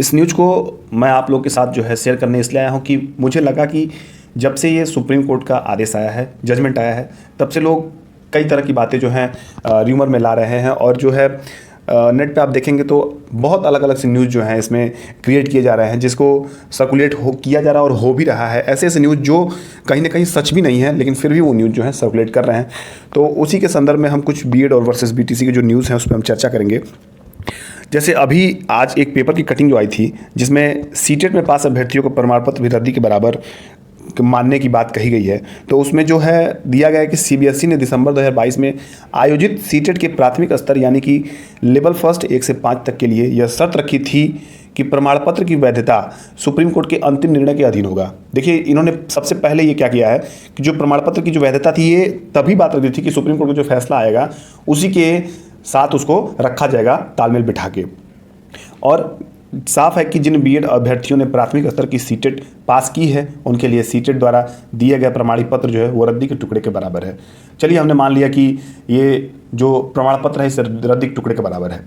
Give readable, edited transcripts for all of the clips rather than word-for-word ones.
इस न्यूज़ को मैं आप लोग के साथ जो है शेयर करने इसलिए आया हूँ कि मुझे लगा कि जब से ये सुप्रीम कोर्ट का आदेश आया है, जजमेंट आया है, तब से लोग कई तरह की बातें जो हैं र्यूमर में ला रहे हैं और जो है नेट पे आप देखेंगे तो बहुत अलग अलग से न्यूज़ जो हैं इसमें क्रिएट किए जा रहे हैं, जिसको सर्कुलेट किया जा रहा है और हो भी रहा है। ऐसे ऐसे न्यूज़ जो कहीं ना कहीं सच भी नहीं है, लेकिन फिर भी वो न्यूज़ जो है सर्कुलेट कर रहे हैं। तो उसी के संदर्भ में हम कुछ बीएड और वर्सेस बीटीसी की जो न्यूज़ हैं उस पर हम चर्चा करेंगे। जैसे अभी आज एक पेपर की कटिंग जो आई थी, जिसमें सीटेट में पास अभ्यर्थियों को प्रमाण पत्र भी रद्दी के बराबर मानने की बात कही गई है। तो उसमें जो है दिया गया है कि सीबीएसई ने दिसंबर 2022 में आयोजित सीटेट के प्राथमिक स्तर यानी कि लेवल फर्स्ट 1 से 5 तक के लिए यह शर्त रखी थी कि प्रमाण पत्र की वैधता सुप्रीम कोर्ट के अंतिम निर्णय के अधीन होगा। देखिए, इन्होंने सबसे पहले ये क्या किया है कि जो प्रमाण पत्र की जो वैधता थी, ये तभी बात रखी थी कि सुप्रीम कोर्ट का जो फैसला आएगा उसी के साथ उसको रखा जाएगा तालमेल बिठा के। और साफ है कि जिन बीएड अभ्यर्थियों ने प्राथमिक स्तर की सीटेट पास की है, उनके लिए सीटेट द्वारा दिए गए प्रमाणी पत्र जो है वो रद्दी के टुकड़े के बराबर है। चलिए, हमने मान लिया कि ये जो प्रमाण पत्र है इस रद्दी के टुकड़े के बराबर है,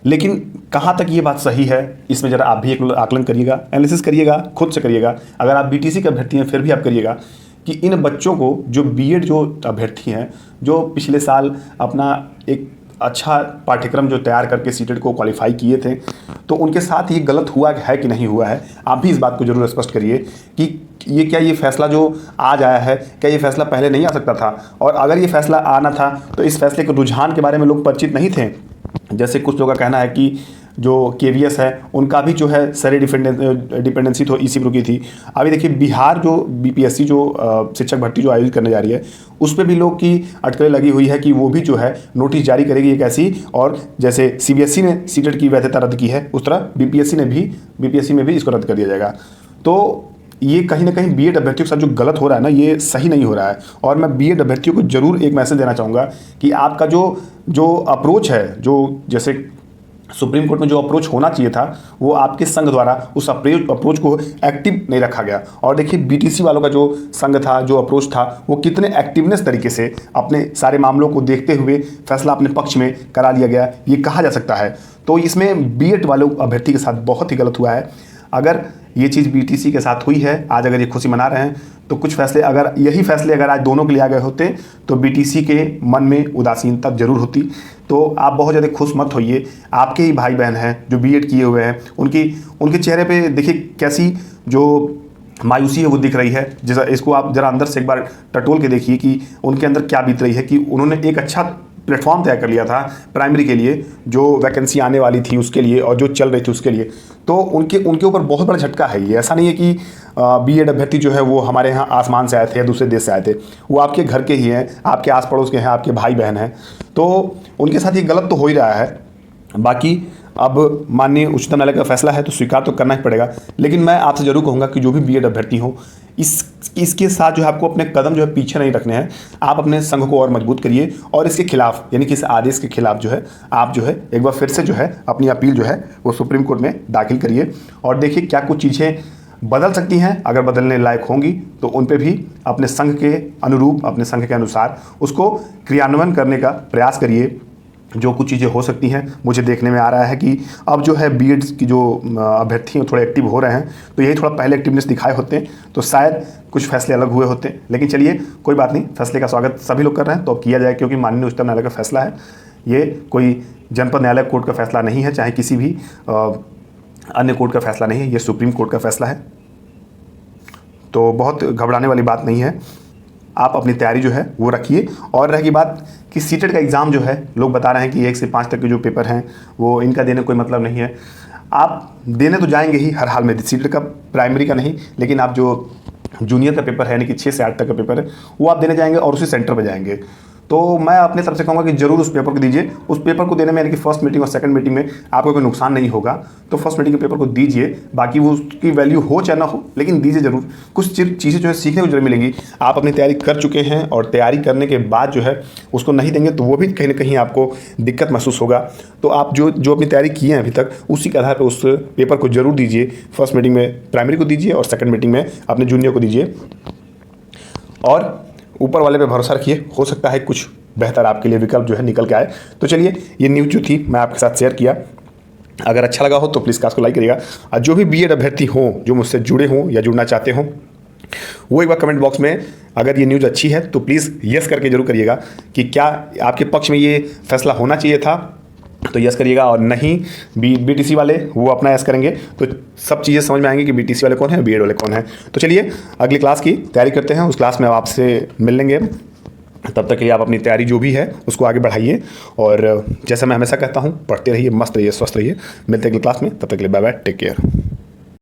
लेकिन कहाँ तक ये बात सही है, इसमें ज़रा आप भी एक आकलन करिएगा, एनालिसिस करिएगा, खुद से करिएगा। अगर आप बीटीसी के अभ्यर्थी हैं फिर भी आप करिएगा कि इन बच्चों को, जो बीएड जो अभ्यर्थी हैं, जो पिछले साल अपना एक अच्छा पाठ्यक्रम जो तैयार करके सीटेट को क्वालिफाई किए थे, तो उनके साथ ये गलत हुआ है कि नहीं हुआ है, आप भी इस बात को जरूर स्पष्ट करिए कि ये फैसला जो आज आया है, क्या ये फैसला पहले नहीं आ सकता था? और अगर ये फैसला आना था तो इस फैसले के रुझान के बारे में लोग परिचित नहीं थे। जैसे कुछ लोगों का कहना है कि जो केवीएस है उनका भी जो है सारी डिपेंडेंसी तो इसी पर रुकी थी। अभी देखिए, बिहार जो बीपीएससी जो शिक्षक भर्ती जो आयोजित करने जा रही है, उस पर भी लोग की अटकलें लगी हुई है कि वो भी जो है नोटिस जारी करेगी एक ऐसी, और जैसे सीबीएसई ने सीटेट की वैधता रद्द की है, उस तरह बीपीएससी में भी इसको रद्द कर दिया जाएगा। तो ये कहीं ना कहीं बीएड अभ्यर्थियों के साथ जो गलत हो रहा है ना, ये सही नहीं हो रहा है। और मैं बीएड अभ्यर्थियों को जरूर एक मैसेज देना चाहूँगा कि आपका जो अप्रोच है, जो जैसे सुप्रीम कोर्ट में जो अप्रोच होना चाहिए था, वो आपके संघ द्वारा उस अप्रोच को एक्टिव नहीं रखा गया। और देखिए, बीटीसी वालों का जो संघ था, जो अप्रोच था, वो कितने एक्टिवनेस तरीके से अपने सारे मामलों को देखते हुए फैसला अपने पक्ष में करा लिया गया, ये कहा जा सकता है। तो इसमें बीएड वालों अभ्यर्थी के साथ बहुत ही गलत हुआ है। अगर ये चीज़ बीटीसी के साथ हुई है, आज अगर ये खुशी मना रहे हैं, तो कुछ फैसले, अगर यही फैसले अगर आज दोनों के लिए आ गए होते तो बीटीसी के मन में उदासीनता जरूर होती। तो आप बहुत ज़्यादा खुश मत होइए। आपके ही भाई बहन हैं जो बीएड किए हुए हैं, उनके चेहरे पे देखिए कैसी जो मायूसी है वो दिख रही है। जैसा इसको आप ज़रा अंदर से एक बार टटोल के देखिए कि उनके अंदर क्या बीत रही है, कि उन्होंने एक अच्छा प्लेटफॉर्म तय कर लिया था प्राइमरी के लिए, जो वैकेंसी आने वाली थी उसके लिए और जो चल रही थी उसके लिए। तो उनके ऊपर बहुत बड़ा झटका है ये। ऐसा नहीं है कि बीएड अभ्यर्थी जो है वो हमारे यहाँ आसमान से आए थे या दूसरे देश से आए थे, वो आपके घर के ही हैं, आपके आस पड़ोस के हैं, आपके भाई बहन हैं। तो उनके साथ ये गलत तो हो ही रहा है। बाकी अब माननीय उच्चतम न्यायालय का फैसला है तो स्वीकार तो करना ही पड़ेगा। लेकिन मैं आपसे जरूर कहूँगा कि जो भी बीएड अभ्यर्थी हो, इसके साथ जो है आपको अपने कदम जो है पीछे नहीं रखने हैं। आप अपने संघ को और मजबूत करिए और इसके खिलाफ, यानी कि इस आदेश के खिलाफ जो है आप जो है एक बार फिर से जो है अपनी अपील जो है वो सुप्रीम कोर्ट में दाखिल करिए और देखिए क्या कुछ चीज़ें बदल सकती हैं। अगर बदलने लायक होंगी तो उन पे भी अपने संघ के अनुरूप, अपने संघ के अनुसार उसको क्रियान्वयन करने का प्रयास करिए। जो कुछ चीज़ें हो सकती हैं, मुझे देखने में आ रहा है कि अब जो है बीएड की जो अभ्यर्थी हैं थोड़े एक्टिव हो रहे हैं, तो यही थोड़ा पहले एक्टिवनेस दिखाए होते तो शायद कुछ फैसले अलग हुए होते। लेकिन चलिए, कोई बात नहीं, फैसले का स्वागत सभी लोग कर रहे हैं तो अब किया जाए, क्योंकि माननीय उच्चतम न्यायालय का फैसला है। ये कोई जनपद न्यायालय कोर्ट का फैसला नहीं है, चाहे किसी भी अन्य कोर्ट का फैसला नहीं है, ये सुप्रीम कोर्ट का फैसला है। तो बहुत घबराने वाली बात नहीं है। आप अपनी तैयारी जो है वो रखिए। और रहेगी बात कि सीटेट का एग्ज़ाम जो है, लोग बता रहे हैं कि 1 से 5 तक के जो पेपर हैं वो इनका देने कोई मतलब नहीं है। आप देने तो जाएंगे ही हर हाल में, सीटेट का प्राइमरी का नहीं, लेकिन आप जो जूनियर का पेपर है यानी कि 6 से 8 तक का पेपर है वो आप देने जाएंगे और उसी सेंटर पर जाएंगे। तो मैं अपने तरफ से कहूँगा कि जरूर उस पेपर को दीजिए। उस पेपर को देने में यानी कि फर्स्ट मीटिंग और सेकंड मीटिंग में आपको कोई नुकसान नहीं होगा, तो फर्स्ट मीटिंग के पेपर को दीजिए। बाकी वो उसकी वैल्यू हो चाहे ना हो, लेकिन दीजिए जरूर। कुछ चीज़ें जो है सीखने को जरूर मिलेंगी। आप अपनी तैयारी कर चुके हैं और तैयारी करने के बाद जो है उसको नहीं देंगे तो वो भी कहीं ना कहीं आपको दिक्कत महसूस होगा। तो आप जो अपनी तैयारी की है अभी तक, उसी के आधार पर उस पेपर को जरूर दीजिए। फर्स्ट मीटिंग में प्राइमरी को दीजिए और सेकंड मीटिंग में अपने जूनियर को दीजिए। और ऊपर वाले पे भरोसा रखिए, हो सकता है कुछ बेहतर आपके लिए विकल्प जो है निकल के आए। तो चलिए, ये न्यूज़ जो थी मैं आपके साथ शेयर किया। अगर अच्छा लगा हो तो प्लीज़ क्लास को लाइक करिएगा। और जो भी बीएड अभ्यर्थी हों, जो मुझसे जुड़े हों या जुड़ना चाहते हों, वो एक बार कमेंट बॉक्स में अगर ये न्यूज़ अच्छी है तो प्लीज़ यस करके जरूर करिएगा कि क्या आपके पक्ष में ये फैसला होना चाहिए था, तो यस करिएगा। और नहीं, बीटीसी वाले वो अपना यस करेंगे तो सब चीज़ें समझ में आएंगी कि बीटीसी वाले कौन है, बीएड वाले कौन है। तो चलिए अगली क्लास की तैयारी करते हैं, उस क्लास में आपसे मिल लेंगे। तब तक के लिए आप अपनी तैयारी जो भी है उसको आगे बढ़ाइए, और जैसा मैं हमेशा कहता हूँ, पढ़ते रहिए, मस्त रहिए, स्वस्थ रहिए। मिलते हैं अगली क्लास में, तब तक के लिए बाय बाय, टेक केयर।